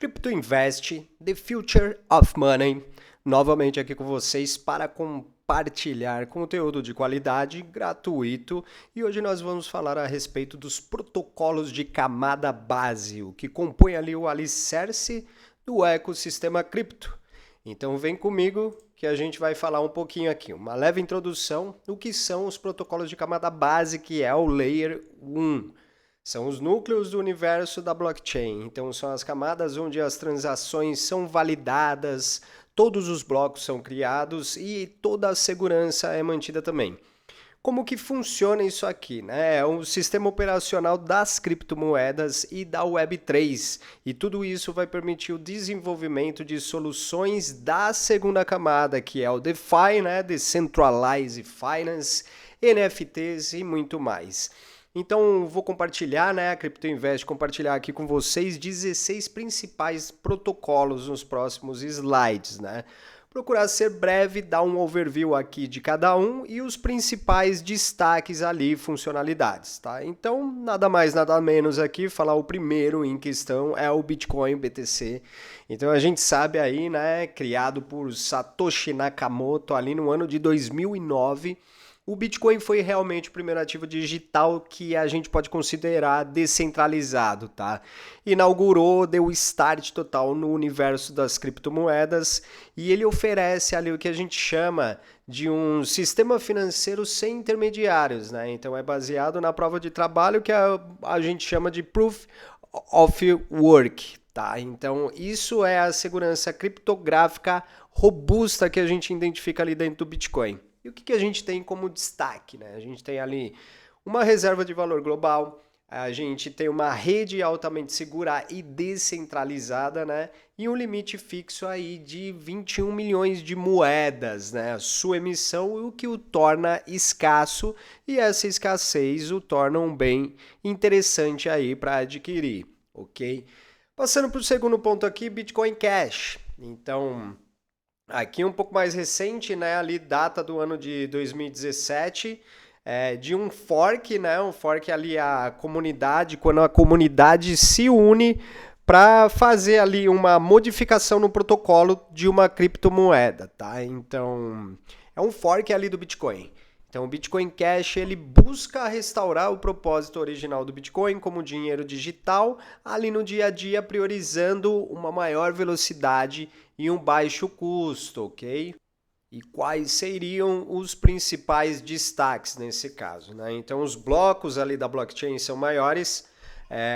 Crypto Invest, The Future of Money, novamente aqui com vocês para compartilhar conteúdo de qualidade gratuito e hoje nós vamos falar a respeito dos protocolos de camada base, o que compõe ali o alicerce do ecossistema cripto. Então vem comigo que a gente vai falar um pouquinho aqui, uma leve introdução do que são os protocolos de camada base, que é o Layer 1. São os núcleos do universo da blockchain, então são as camadas onde as transações são validadas, todos os blocos são criados e toda a segurança é mantida também. Como que funciona isso aqui, né? É um sistema operacional das criptomoedas e da Web3, e tudo isso vai permitir o desenvolvimento de soluções da segunda camada, que é o DeFi, né? Decentralized Finance, NFTs e muito mais. Então, vou compartilhar, né, a Crypto Invest, compartilhar aqui com vocês 16 principais protocolos nos próximos slides, né? Procurar ser breve, dar um overview aqui de cada um e os principais destaques ali, funcionalidades, tá? Então, nada mais, nada menos aqui, falar o primeiro em questão é o Bitcoin BTC. Então, a gente sabe aí, né, criado por Satoshi Nakamoto ali no ano de 2009, o Bitcoin foi realmente o primeiro ativo digital que a gente pode considerar descentralizado, tá? Inaugurou, deu start total no universo das criptomoedas e ele oferece ali o que a gente chama de um sistema financeiro sem intermediários, né? Então é baseado na prova de trabalho que a gente chama de Proof of Work, tá? Então isso é a segurança criptográfica robusta que a gente identifica ali dentro do Bitcoin. E o que a gente tem como destaque, né? A gente tem ali uma reserva de valor global, a gente tem uma rede altamente segura e descentralizada, né? E um limite fixo aí de 21 milhões de moedas, né? A sua emissão, o que o torna escasso e essa escassez o torna um bem interessante aí para adquirir, ok? Passando para o segundo ponto aqui, Bitcoin Cash. Então, aqui um pouco mais recente, né, ali data do ano de 2017, de um fork, né, um fork ali a comunidade, quando a comunidade se une para fazer ali uma modificação no protocolo de uma criptomoeda, tá? Então, é um fork ali do Bitcoin. Então, o Bitcoin Cash ele busca restaurar o propósito original do Bitcoin como dinheiro digital, ali no dia a dia, priorizando uma maior velocidade e um baixo custo, ok? E quais seriam os principais destaques nesse caso, né? Então, os blocos ali da blockchain são maiores,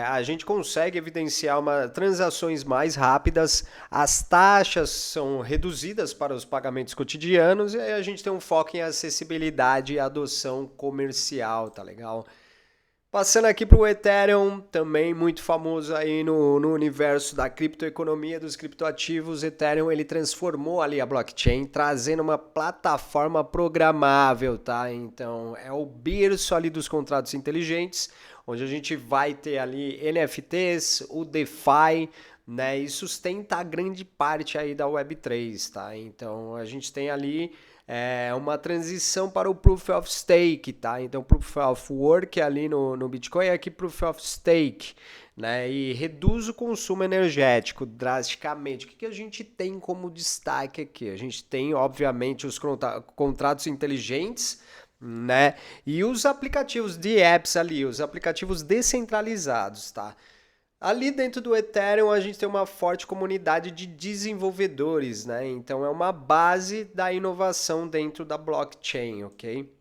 a gente consegue evidenciar transações mais rápidas, as taxas são reduzidas para os pagamentos cotidianos e aí a gente tem um foco em acessibilidade e adoção comercial, tá legal? Passando aqui para o Ethereum, também muito famoso aí no universo da criptoeconomia, dos criptoativos. Ethereum ele transformou ali a blockchain, trazendo uma plataforma programável, tá? Então é o berço ali dos contratos inteligentes, onde a gente vai ter ali NFTs, o DeFi, né? E sustenta a grande parte aí da Web3, tá? Então a gente tem ali uma transição para o Proof of Stake, tá? Então, Proof of Work ali no Bitcoin, aqui Proof of Stake, né? E reduz o consumo energético drasticamente. O que a gente tem como destaque aqui? A gente tem, obviamente, os contratos inteligentes, né? E os aplicativos de apps ali, os aplicativos descentralizados, tá? Ali dentro do Ethereum a gente tem uma forte comunidade de desenvolvedores, né? Então é uma base da inovação dentro da blockchain, ok?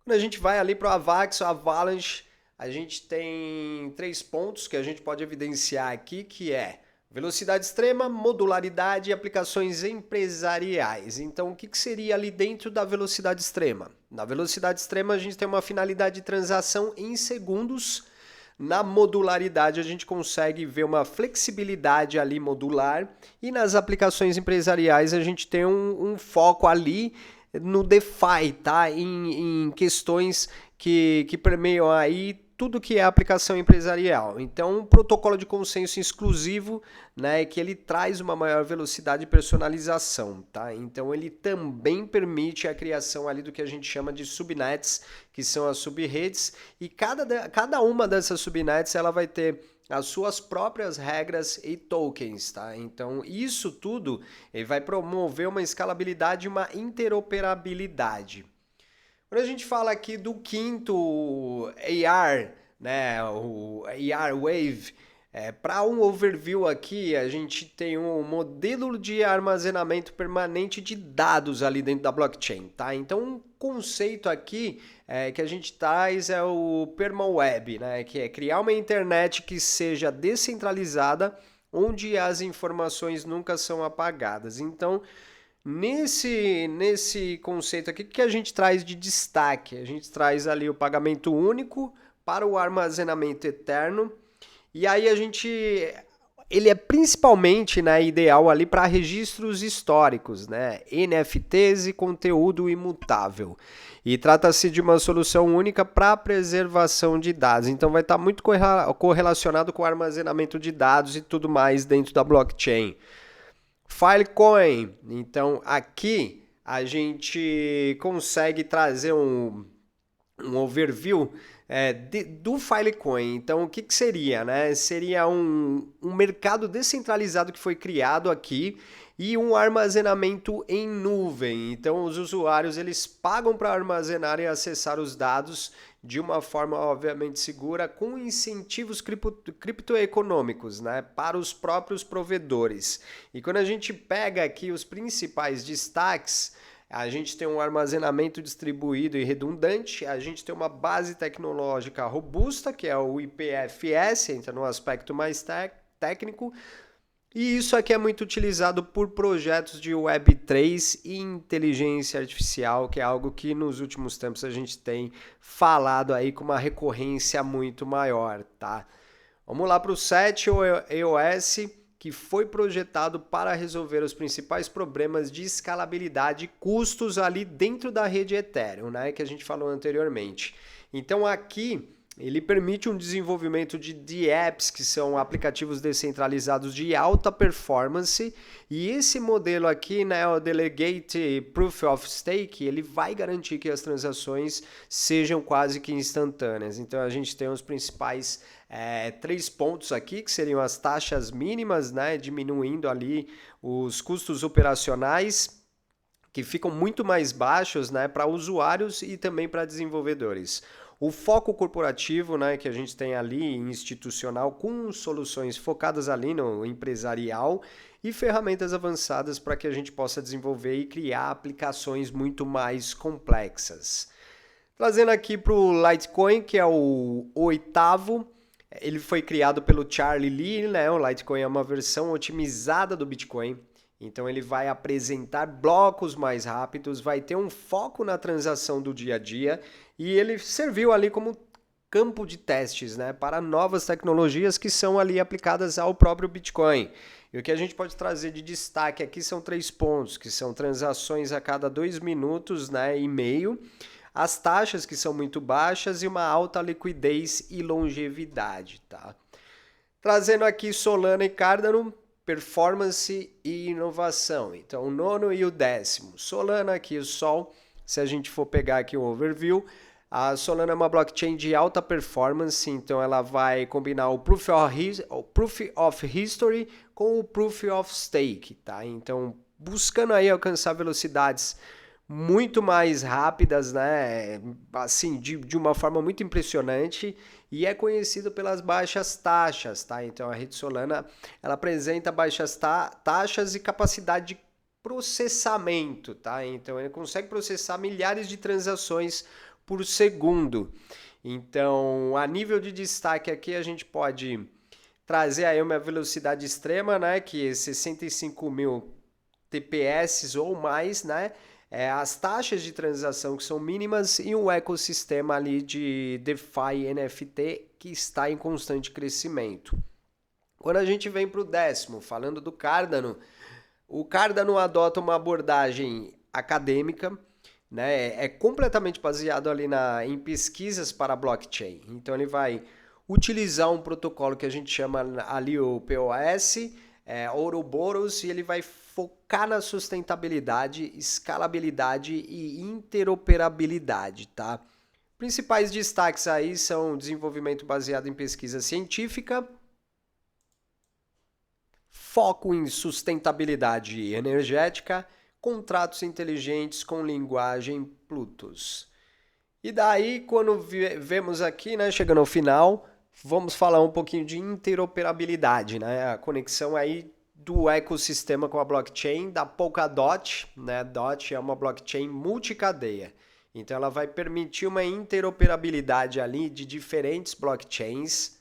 Quando a gente vai ali para o Avax, o Avalanche, a gente tem 3 pontos que a gente pode evidenciar aqui, que é velocidade extrema, modularidade e aplicações empresariais. Então o que seria ali dentro da velocidade extrema? Na velocidade extrema a gente tem uma finalidade de transação em segundos. Na modularidade a gente consegue ver uma flexibilidade ali modular e nas aplicações empresariais a gente tem um foco ali no DeFi, tá? Em questões que permeiam aí tudo que é aplicação empresarial. Então, um protocolo de consenso exclusivo, né, que ele traz uma maior velocidade e personalização, tá? Então, ele também permite a criação ali do que a gente chama de subnets, que são as subredes, e cada uma dessas subnets ela vai ter as suas próprias regras e tokens, tá? Então, isso tudo ele vai promover uma escalabilidade e uma interoperabilidade. Quando a gente fala aqui do quinto AR, né, o AR Wave, para um overview aqui, a gente tem um modelo de armazenamento permanente de dados ali dentro da blockchain, tá? Então, um conceito aqui que a gente traz é o PermaWeb, né, que é criar uma internet que seja descentralizada, onde as informações nunca são apagadas. Então, nesse conceito aqui, o que a gente traz de destaque? A gente traz ali o pagamento único para o armazenamento eterno. E aí ele é principalmente, né, ideal ali para registros históricos, né, NFTs e conteúdo imutável. E trata-se de uma solução única para a preservação de dados. Então vai estar muito correlacionado com o armazenamento de dados e tudo mais dentro da blockchain. Filecoin, então aqui a gente consegue trazer um overview do Filecoin. Então o que seria, né? Seria um mercado descentralizado que foi criado aqui e um armazenamento em nuvem. Então os usuários eles pagam para armazenar e acessar os dados de uma forma obviamente segura, com incentivos criptoeconômicos, né, para os próprios provedores. E quando a gente pega aqui os principais destaques, a gente tem um armazenamento distribuído e redundante, a gente tem uma base tecnológica robusta, que é o IPFS, entra no aspecto mais técnico, e isso aqui é muito utilizado por projetos de Web3 e inteligência artificial, que é algo que nos últimos tempos a gente tem falado aí com uma recorrência muito maior, tá? Vamos lá para o 7 EOS, que foi projetado para resolver os principais problemas de escalabilidade e custos ali dentro da rede Ethereum, né, que a gente falou anteriormente. Então aqui ele permite um desenvolvimento de DApps, que são aplicativos descentralizados de alta performance, e esse modelo aqui, né, o Delegate Proof of Stake, ele vai garantir que as transações sejam quase que instantâneas. Então a gente tem os principais 3 pontos aqui, que seriam as taxas mínimas, né, diminuindo ali os custos operacionais, que ficam muito mais baixos, né, para usuários e também para desenvolvedores. O foco corporativo, né, que a gente tem ali institucional, com soluções focadas ali no empresarial e ferramentas avançadas para que a gente possa desenvolver e criar aplicações muito mais complexas. Trazendo aqui para o Litecoin, que é o oitavo, ele foi criado pelo Charlie Lee, né? O Litecoin é uma versão otimizada do Bitcoin. Então ele vai apresentar blocos mais rápidos, vai ter um foco na transação do dia a dia e ele serviu ali como campo de testes, né, para novas tecnologias que são ali aplicadas ao próprio Bitcoin. E o que a gente pode trazer de destaque aqui são 3 pontos, que são transações a cada 2 minutos, né, e meio, as taxas que são muito baixas e uma alta liquidez e longevidade, tá? Trazendo aqui Solana e Cardano, performance e inovação. Então, o 9º e o 10º. Solana aqui, o Sol, se a gente for pegar aqui o overview, a Solana é uma blockchain de alta performance, então ela vai combinar o Proof of History com o Proof of Stake, tá? Então, buscando aí alcançar velocidades muito mais rápidas, né? Assim, de uma forma muito impressionante, e é conhecido pelas baixas taxas, tá? Então a rede Solana ela apresenta baixas taxas e capacidade de processamento, tá? Então ele consegue processar milhares de transações por segundo. Então, a nível de destaque aqui a gente pode trazer aí uma velocidade extrema, né? Que é 65.000 TPS ou mais, né? As taxas de transação que são mínimas e um ecossistema ali de DeFi NFT que está em constante crescimento. Quando a gente vem para o 10º, falando do Cardano, o Cardano adota uma abordagem acadêmica, né? É completamente baseado ali em pesquisas para blockchain. Então ele vai utilizar um protocolo que a gente chama ali o POS, Ouroboros, e ele vai focar na sustentabilidade, escalabilidade e interoperabilidade, tá? Principais destaques aí são desenvolvimento baseado em pesquisa científica, foco em sustentabilidade energética, contratos inteligentes com linguagem Plutus. E daí, quando vemos aqui, né, chegando ao final, vamos falar um pouquinho de interoperabilidade, né, a conexão aí do ecossistema com a blockchain da Polkadot, né, DOT é uma blockchain multicadeia. Então ela vai permitir uma interoperabilidade ali de diferentes blockchains.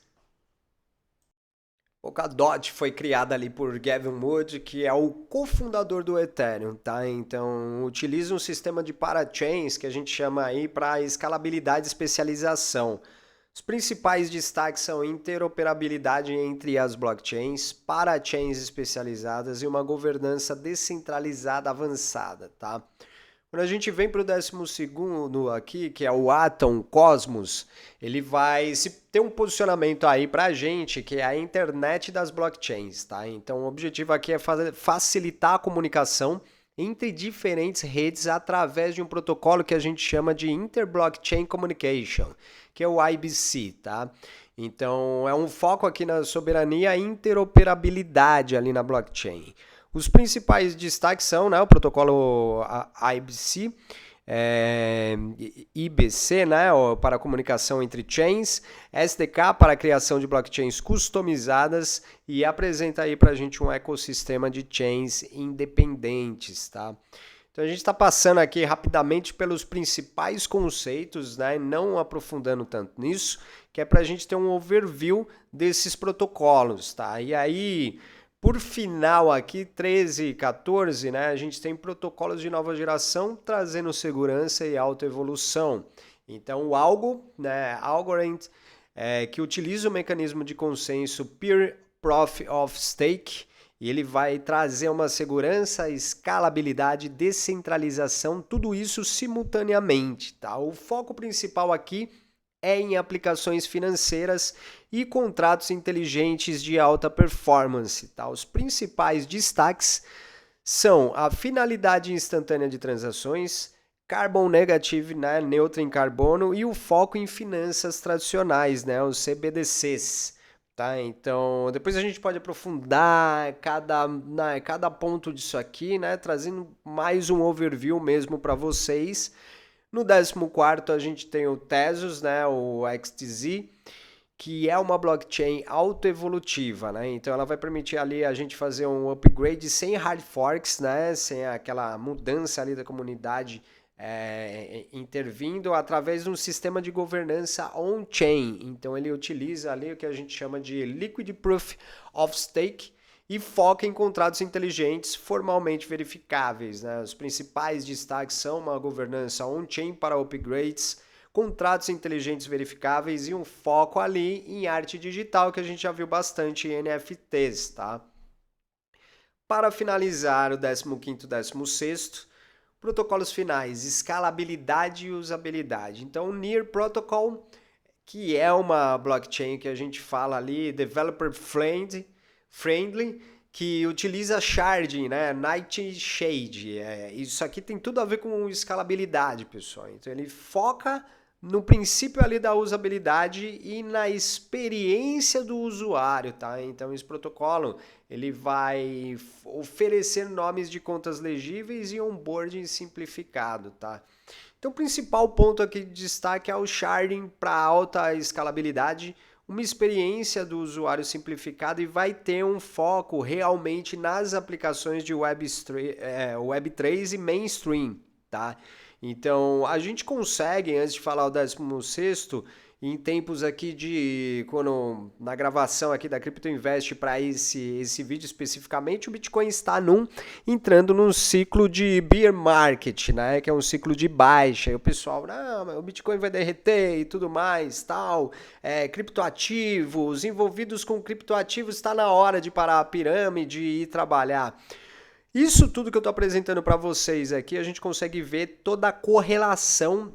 Polkadot foi criada ali por Gavin Wood, que é o cofundador do Ethereum, tá? Então, utiliza um sistema de parachains que a gente chama aí para escalabilidade e especialização. Os principais destaques são interoperabilidade entre as blockchains, parachains especializadas e uma governança descentralizada avançada, tá? Quando a gente vem para o 12º aqui, que é o Atom Cosmos, ele vai ter um posicionamento aí para a gente, que é a internet das blockchains, tá? Então o objetivo aqui é facilitar a comunicação entre diferentes redes através de um protocolo que a gente chama de Inter-Blockchain Communication, que é o IBC, tá? Então é um foco aqui na soberania e interoperabilidade ali na blockchain. Os principais destaques são, né, o protocolo IBC, IBC, né, para a comunicação entre chains, SDK para a criação de blockchains customizadas e apresenta aí para a gente um ecossistema de chains independentes, tá? Então a gente está passando aqui rapidamente pelos principais conceitos, né, não aprofundando tanto nisso, que é para a gente ter um overview desses protocolos, tá? E aí, por final aqui, 13 e 14, né, a gente tem protocolos de nova geração trazendo segurança e autoevolução. Então o Algo, né, Algorand, que utiliza o mecanismo de consenso Peer Proof of Stake, e ele vai trazer uma segurança, escalabilidade, descentralização, tudo isso simultaneamente, tá? O foco principal aqui é em aplicações financeiras e contratos inteligentes de alta performance, tá? Os principais destaques são a finalidade instantânea de transações, Carbon Negative, né, neutro em carbono, e o foco em finanças tradicionais, né, os CBDCs. Tá? Então, depois a gente pode aprofundar cada ponto disso aqui, né? Trazendo mais um overview mesmo para vocês. No 14º a gente tem o Tezos, né? O XTZ, que é uma blockchain autoevolutiva, né? Então ela vai permitir ali a gente fazer um upgrade sem hard forks, né? Sem aquela mudança ali da comunidade intervindo através de um sistema de governança on-chain. Então ele utiliza ali o que a gente chama de Liquid Proof of Stake e foca em contratos inteligentes formalmente verificáveis, né? Os principais destaques são uma governança on-chain para upgrades, contratos inteligentes verificáveis e um foco ali em arte digital, que a gente já viu bastante em NFTs, tá? Para finalizar o 15º e 16º, protocolos finais, escalabilidade e usabilidade. Então, o Near Protocol, que é uma blockchain que a gente fala ali, developer friendly, que utiliza sharding, né? Nightshade. Isso aqui tem tudo a ver com escalabilidade, pessoal. Então, ele foca no princípio ali da usabilidade e na experiência do usuário, tá? Então esse protocolo ele vai oferecer nomes de contas legíveis e onboarding simplificado, tá? Então o principal ponto aqui de destaque é o sharding para alta escalabilidade, uma experiência do usuário simplificada e vai ter um foco realmente nas aplicações de Web3 e mainstream, tá? Então, a gente consegue, antes de falar o 16º, em tempos aqui na gravação aqui da Crypto Invest para esse vídeo especificamente, o Bitcoin está entrando num ciclo de bear market, né? Que é um ciclo de baixa. E o pessoal, não, o Bitcoin vai derreter e tudo mais, tal. Criptoativos, envolvidos com criptoativos, está na hora de parar a pirâmide e ir trabalhar. Isso tudo que eu estou apresentando para vocês aqui, a gente consegue ver toda a correlação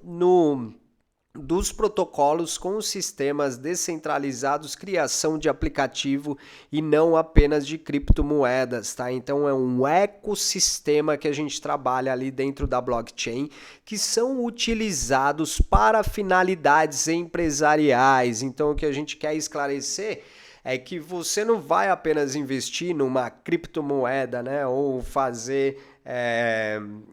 dos protocolos com os sistemas descentralizados, criação de aplicativo e não apenas de criptomoedas, tá? Então é um ecossistema que a gente trabalha ali dentro da blockchain, que são utilizados para finalidades empresariais. Então o que a gente quer esclarecer é que você não vai apenas investir numa criptomoeda, né, ou fazer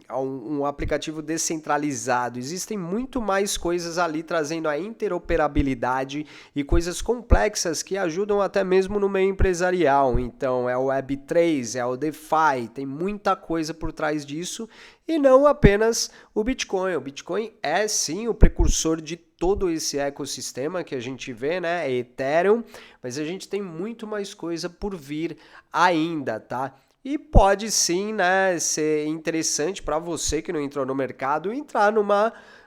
um aplicativo descentralizado. Existem muito mais coisas ali trazendo a interoperabilidade e coisas complexas que ajudam até mesmo no meio empresarial. Então é o Web3, é o DeFi, tem muita coisa por trás disso e não apenas o Bitcoin. O Bitcoin é sim o precursor de todo esse ecossistema que a gente vê, né? É Ethereum, mas a gente tem muito mais coisa por vir ainda, tá? E pode sim, né, ser interessante para você que não entrou no mercado entrar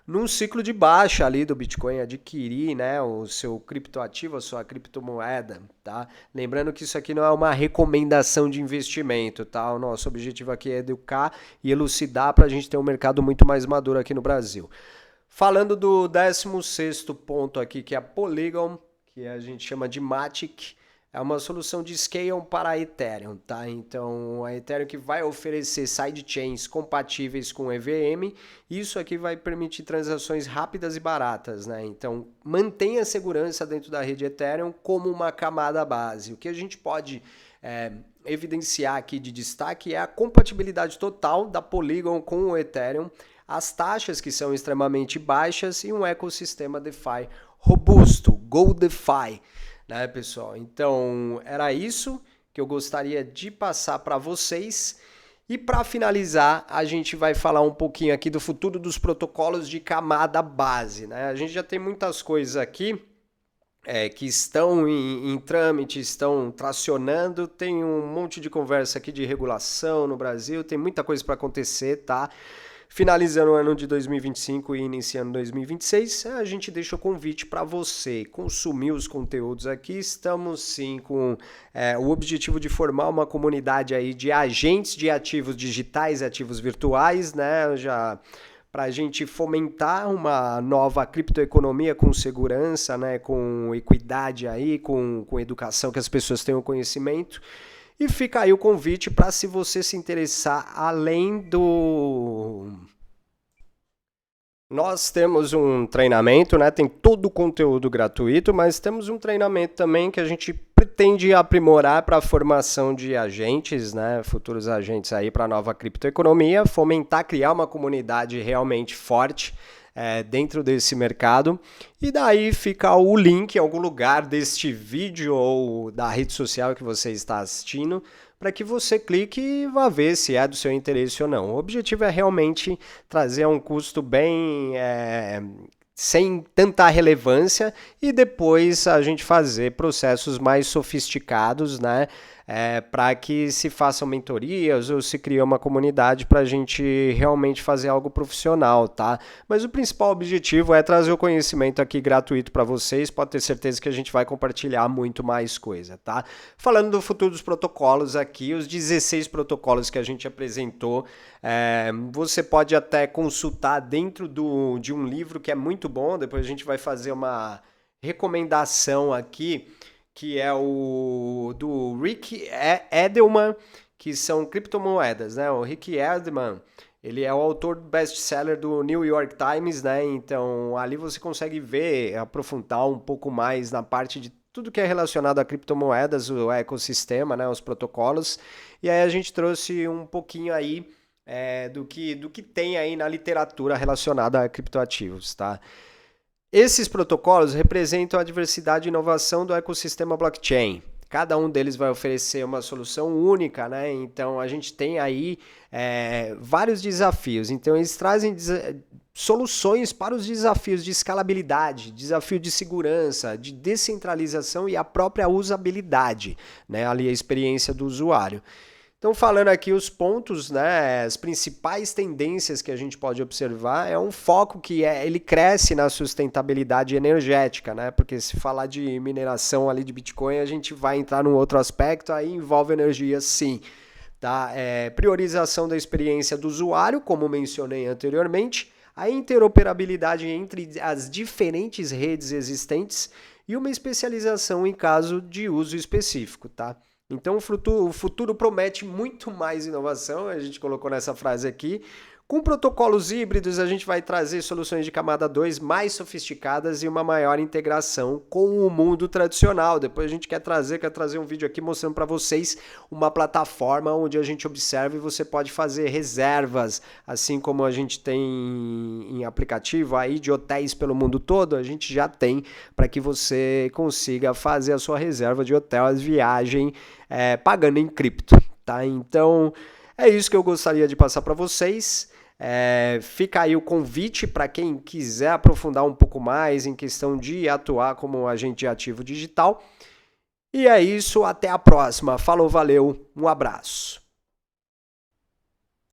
num ciclo de baixa ali do Bitcoin, adquirir, né, o seu criptoativo, a sua criptomoeda, tá? Lembrando que isso aqui não é uma recomendação de investimento, tá? O nosso objetivo aqui é educar e elucidar para a gente ter um mercado muito mais maduro aqui no Brasil. Falando do 16º ponto aqui, que é a Polygon, que a gente chama de Matic, é uma solução de scale para a Ethereum, tá? Então, a Ethereum que vai oferecer sidechains compatíveis com EVM, isso aqui vai permitir transações rápidas e baratas, né? Então, mantenha a segurança dentro da rede Ethereum como uma camada base. O que a gente pode evidenciar aqui de destaque é a compatibilidade total da Polygon com o Ethereum, as taxas que são extremamente baixas e um ecossistema DeFi robusto, Go DeFi. Né, pessoal? Então, era isso que eu gostaria de passar para vocês. E para finalizar, a gente vai falar um pouquinho aqui do futuro dos protocolos de camada base. Né? A gente já tem muitas coisas aqui que estão em trâmite, estão tracionando. Tem um monte de conversa aqui de regulação no Brasil, tem muita coisa para acontecer, tá? Finalizando o ano de 2025 e iniciando 2026, a gente deixa o convite para você consumir os conteúdos aqui. Estamos sim com o objetivo de formar uma comunidade aí de agentes de ativos digitais, ativos virtuais, né? Já para a gente fomentar uma nova criptoeconomia com segurança, né? Com equidade aí, com educação, que as pessoas tenham conhecimento. E fica aí o convite para, se você se interessar, além do... Nós temos um treinamento, né? Tem todo o conteúdo gratuito, mas temos um treinamento também que a gente pretende aprimorar para a formação de agentes, né? Futuros agentes aí para a nova criptoeconomia, fomentar, criar uma comunidade realmente forte dentro desse mercado. E daí fica o link em algum lugar deste vídeo ou da rede social que você está assistindo, para que você clique e vá ver se é do seu interesse ou não. O objetivo é realmente trazer um custo bem sem tanta relevância e depois a gente fazer processos mais sofisticados, né? Para que se façam mentorias ou se crie uma comunidade para a gente realmente fazer algo profissional, tá? Mas o principal objetivo é trazer o conhecimento aqui gratuito para vocês. Pode ter certeza que a gente vai compartilhar muito mais coisa, tá? Falando do futuro dos protocolos aqui, os 16 protocolos que a gente apresentou, você pode até consultar dentro de um livro que é muito bom. Depois a gente vai fazer uma recomendação aqui, que é o do Rick Edelman, que são criptomoedas, né? O Rick Edelman, ele é o autor do best-seller do New York Times, né? Então, ali você consegue ver, aprofundar um pouco mais na parte de tudo que é relacionado a criptomoedas, o ecossistema, né? Os protocolos. E aí a gente trouxe um pouquinho aí do que tem aí na literatura relacionada a criptoativos, tá? Esses protocolos representam a diversidade e inovação do ecossistema blockchain. Cada um deles vai oferecer uma solução única, né? Então a gente tem aí vários desafios. Então eles trazem soluções para os desafios de escalabilidade, desafio de segurança, de descentralização e a própria usabilidade, né? Ali a experiência do usuário. Então, falando aqui os pontos, né, as principais tendências que a gente pode observar, é um foco que ele cresce na sustentabilidade energética, né? Porque se falar de mineração ali de Bitcoin, a gente vai entrar num outro aspecto, aí envolve energia sim. Tá? Priorização da experiência do usuário, como mencionei anteriormente, a interoperabilidade entre as diferentes redes existentes e uma especialização em caso de uso específico, tá? Então o futuro promete muito mais inovação, a gente colocou nessa frase aqui, Com protocolos híbridos, a gente vai trazer soluções de camada 2 mais sofisticadas e uma maior integração com o mundo tradicional. Depois a gente quer trazer um vídeo aqui mostrando para vocês uma plataforma onde a gente observa e você pode fazer reservas, assim como a gente tem em aplicativo aí de hotéis pelo mundo todo, a gente já tem para que você consiga fazer a sua reserva de hotel, as viagens pagando em cripto, tá? Então é isso que eu gostaria de passar para vocês. Fica aí o convite para quem quiser aprofundar um pouco mais em questão de atuar como agente ativo digital. E é isso, até a próxima. Falou, valeu, um abraço.